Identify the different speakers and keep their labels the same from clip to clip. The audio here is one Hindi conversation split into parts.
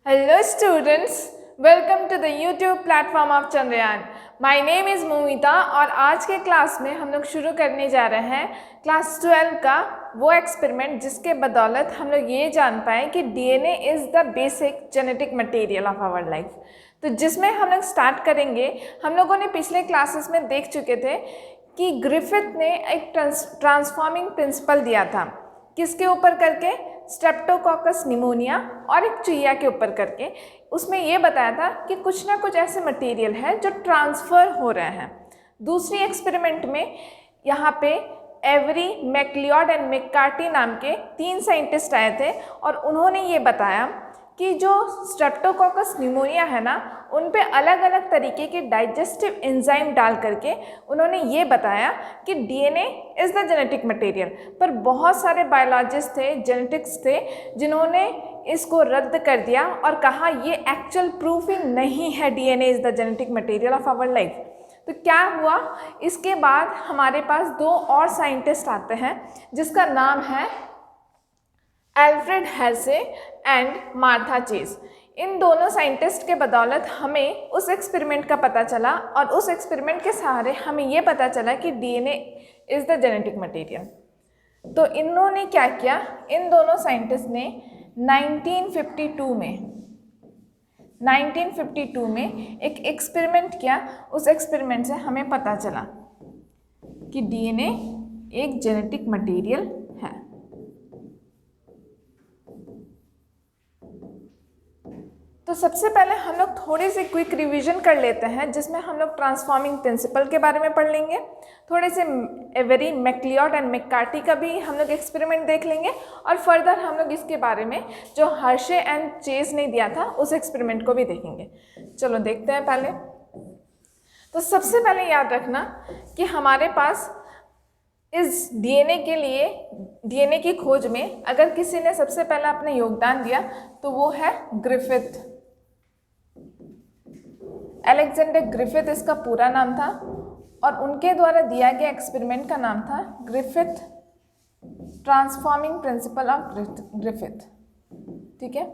Speaker 1: Hello students, welcome to the YouTube platform of Chandrayaan. My name is Momita और आज के क्लास में हम लोग शुरू करने जा रहे हैं क्लास 12 का वो एक्सपेरिमेंट जिसके बदौलत हम लोग ये जान पाए कि DNA is the basic genetic material of our life. तो जिसमें हम लोग स्टार्ट करेंगे, हम लोगों ने पिछले क्लासेस में देख चुके थे कि ग्रिफिथ ने एक ट्रांसफॉर्मिंग प्रिंसिपल दिया था। किसके ऊपर करके? स्ट्रेप्टोकोकस निमोनिया और एक चूहिया के ऊपर करके। उसमें ये बताया था कि कुछ ना कुछ ऐसे मटेरियल है जो ट्रांसफ़र हो रहे हैं। दूसरी एक्सपेरिमेंट में यहाँ पे एवरी, मैक्लियोड एंड मैककार्टी नाम के 3 साइंटिस्ट आए थे और उन्होंने ये बताया कि जो स्ट्रेप्टोकोकस निमोनिया है ना, उन पे अलग अलग तरीके के डाइजेस्टिव एंजाइम डाल करके उन्होंने ये बताया कि DNA is the genetic material. पर बहुत सारे बायोलॉजिस्ट थे, जेनेटिक्स थे, जिन्होंने इसको रद्द कर दिया और कहा ये एक्चुअल प्रूफिंग नहीं है DNA is the genetic material of our life. तो क्या हुआ? इसके बाद हमारे पास 2 और साइंटिस्ट आते हैं जिसका नाम है एल्फ्रेड हेर्शे एंड मार्था चेज। इन दोनों साइंटिस्ट के बदौलत हमें उस एक्सपेरिमेंट का पता चला और उस एक्सपेरिमेंट के सहारे हमें ये पता चला कि DNA is the genetic material. तो इन्होंने क्या किया? इन दोनों साइंटिस्ट ने 1952 में एक एक्सपेरिमेंट किया। उस एक्सपेरिमेंट से हमें पता चला कि डीएनए एक जेनेटिक मटेरियल है। तो सबसे पहले हम लोग थोड़ी सी क्विक रिवीजन कर लेते हैं जिसमें हम लोग ट्रांसफॉर्मिंग प्रिंसिपल के बारे में पढ़ लेंगे, थोड़े से एवरी, मैक्लियोड एंड मैककार्टी का भी हम लोग एक्सपेरिमेंट देख लेंगे और फर्दर हम लोग इसके बारे में जो हर्शे एंड चेज ने दिया था उस एक्सपेरिमेंट को भी देखेंगे। चलो देखते हैं पहले। तो सबसे पहले याद रखना कि हमारे पास इस डीएनए की खोज में अगर किसी ने सबसे पहले अपना योगदान दिया तो वो है ग्रिफिथ। अलेक्जेंडर ग्रिफिथ इसका पूरा नाम था और उनके द्वारा दिया गया एक्सपेरिमेंट का नाम था Griffith transforming principle of Griffith. ठीक है।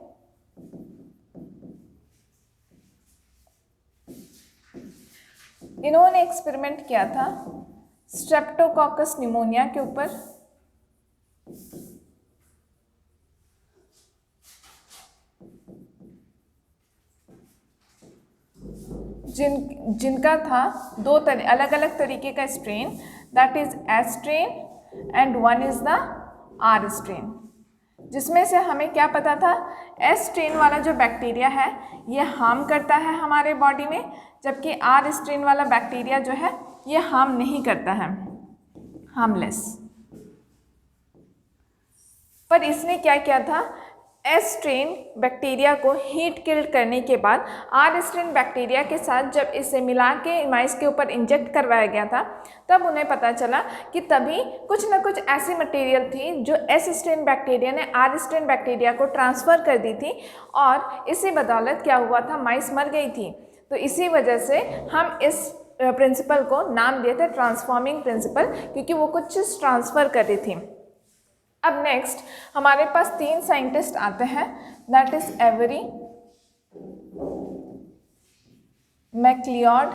Speaker 1: इन्होंने एक्सपेरिमेंट किया था स्ट्रेप्टोकोकस निमोनिया के ऊपर। जिनका था 2 अलग अलग तरीके का strain, that is S strain and one is the R strain. जिसमें से हमें क्या पता था? एस स्ट्रेन वाला जो बैक्टीरिया है ये हार्म करता है हमारे बॉडी में, जबकि आर स्ट्रेन वाला बैक्टीरिया जो है ये हार्म नहीं करता है, हार्मलेस। पर इसने क्या किया था? एस स्ट्रेन बैक्टीरिया को हीट किल्ड करने के बाद आर स्ट्रेन बैक्टीरिया के साथ जब इसे मिला के माइस के ऊपर इंजेक्ट करवाया गया था तब उन्हें पता चला कि तभी कुछ ना कुछ ऐसी मटेरियल थी जो एस स्ट्रेन बैक्टीरिया ने आर स्ट्रेन बैक्टीरिया को ट्रांसफ़र कर दी थी और इसी बदौलत क्या हुआ था? माइस मर गई थी। तो इसी वजह से हम इस प्रिंसिपल को नाम दिए थे ट्रांसफॉर्मिंग प्रिंसिपल, क्योंकि वो कुछ चीज़ ट्रांसफ़र कर रही थी। अब नेक्स्ट हमारे पास 3 साइंटिस्ट आते हैं, that is Avery, MacLeod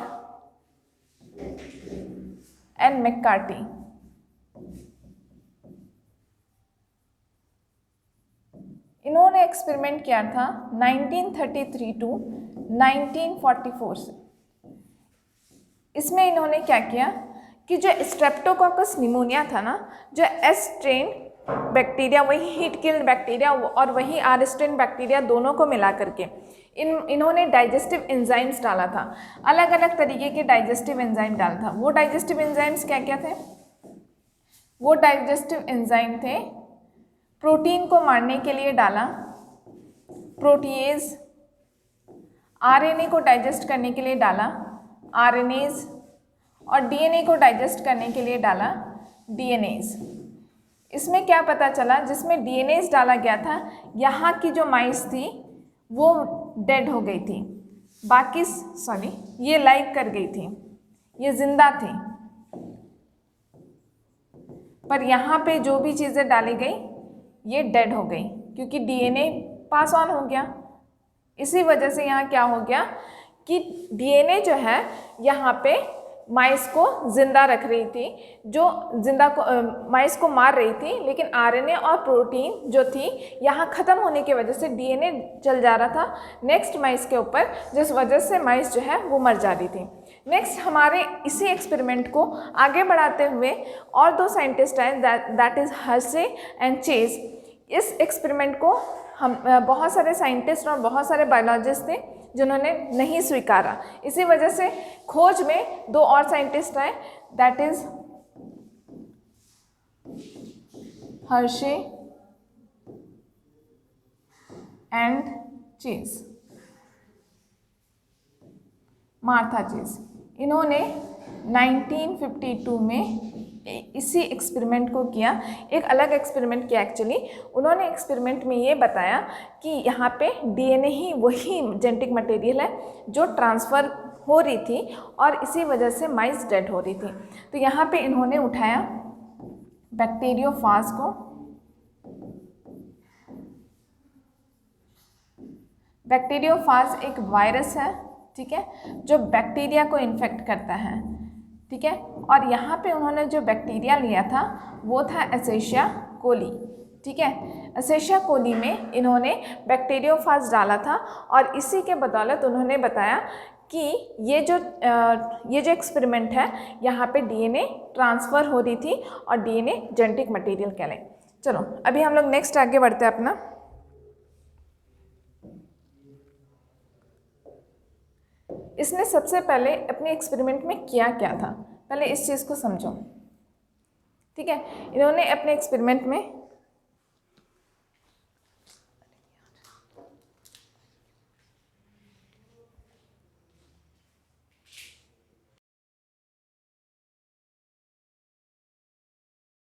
Speaker 1: and McCarty. इन्होंने एक्सपेरिमेंट किया था 1933 टू 1944 से। इसमें इन्होंने क्या किया कि जो स्ट्रेप्टोकोकस निमोनिया था ना, जो एस स्ट्रेन बैक्टीरिया, वही हीट किल्ड बैक्टीरिया और वही आर स्ट्रेन बैक्टीरिया, दोनों को मिला करके इन्होंने डाइजेस्टिव एंजाइम्स डाला था। अलग अलग तरीके के डाइजेस्टिव एंजाइम डाला था। वो डाइजेस्टिव एंजाइम्स क्या क्या थे? वो डाइजेस्टिव एंजाइम थे प्रोटीन को मारने के लिए डाला प्रोटीएज, आरएनए को डाइजेस्ट करने के लिए डाला आरएनएज, और डीएनए को डाइजेस्ट करने के लिए डाला डीएनएज। इसमें क्या पता चला? जिसमें डीएनएज डाला गया था, यहाँ की जो माइस थी वो डेड हो गई थी, बाकी ये लाइव कर गई थी, ये जिंदा थी। पर यहाँ पे जो भी चीज़ें डाली गई ये डेड हो गई, क्योंकि डीएनए पास ऑन हो गया। इसी वजह से यहाँ क्या हो गया कि डीएनए जो है यहाँ पे माइस को जिंदा रख रही थी, जो माइस को मार रही थी, लेकिन आरएनए और प्रोटीन जो थी यहाँ ख़त्म होने की वजह से डीएनए चल जा रहा था नेक्स्ट माइस के ऊपर, जिस वजह से माइस जो है वो मर जा रही थी। नेक्स्ट हमारे इसी एक्सपेरिमेंट को आगे बढ़ाते हुए और दो साइंटिस्ट आए, that is Hershey and chase. इस एक्सपेरिमेंट को हम बहुत सारे साइंटिस्ट और बहुत सारे बायोलॉजिस्ट थे जिन्होंने नहीं स्वीकारा। इसी वजह से खोज में दो और साइंटिस्ट आए, that is Hershey and chase, Martha chase. इन्होंने 1952 में इसी एक्सपेरिमेंट को किया, एक अलग एक्सपेरिमेंट किया एक्चुअली। उन्होंने एक्सपेरिमेंट में ये बताया कि यहाँ पे डीएनए ही वही जेनेटिक मटेरियल है जो ट्रांसफ़र हो रही थी और इसी वजह से माइस डेड हो रही थी। तो यहाँ पे इन्होंने उठाया बैक्टीरियोफाज को। बैक्टीरियोफाज एक वायरस है, ठीक है, जो बैक्टीरिया को इन्फेक्ट करता है, ठीक है। और यहाँ पे उन्होंने जो बैक्टीरिया लिया था वो था एसेशिया कोली, ठीक है। एसेशिया कोली में इन्होंने बैक्टीरियोफाज डाला था और इसी के बदौलत उन्होंने बताया कि ये जो एक्सपेरिमेंट है यहाँ पे डीएनए ट्रांसफ़र हो रही थी और डीएनए जेनेटिक मटेरियल कहलाए। चलो अभी हम लोग नेक्स्ट आगे बढ़ते हैं अपना। इसने सबसे पहले अपने एक्सपेरिमेंट में किया क्या था, पहले इस चीज़ को समझो, ठीक है। इन्होंने अपने एक्सपेरिमेंट में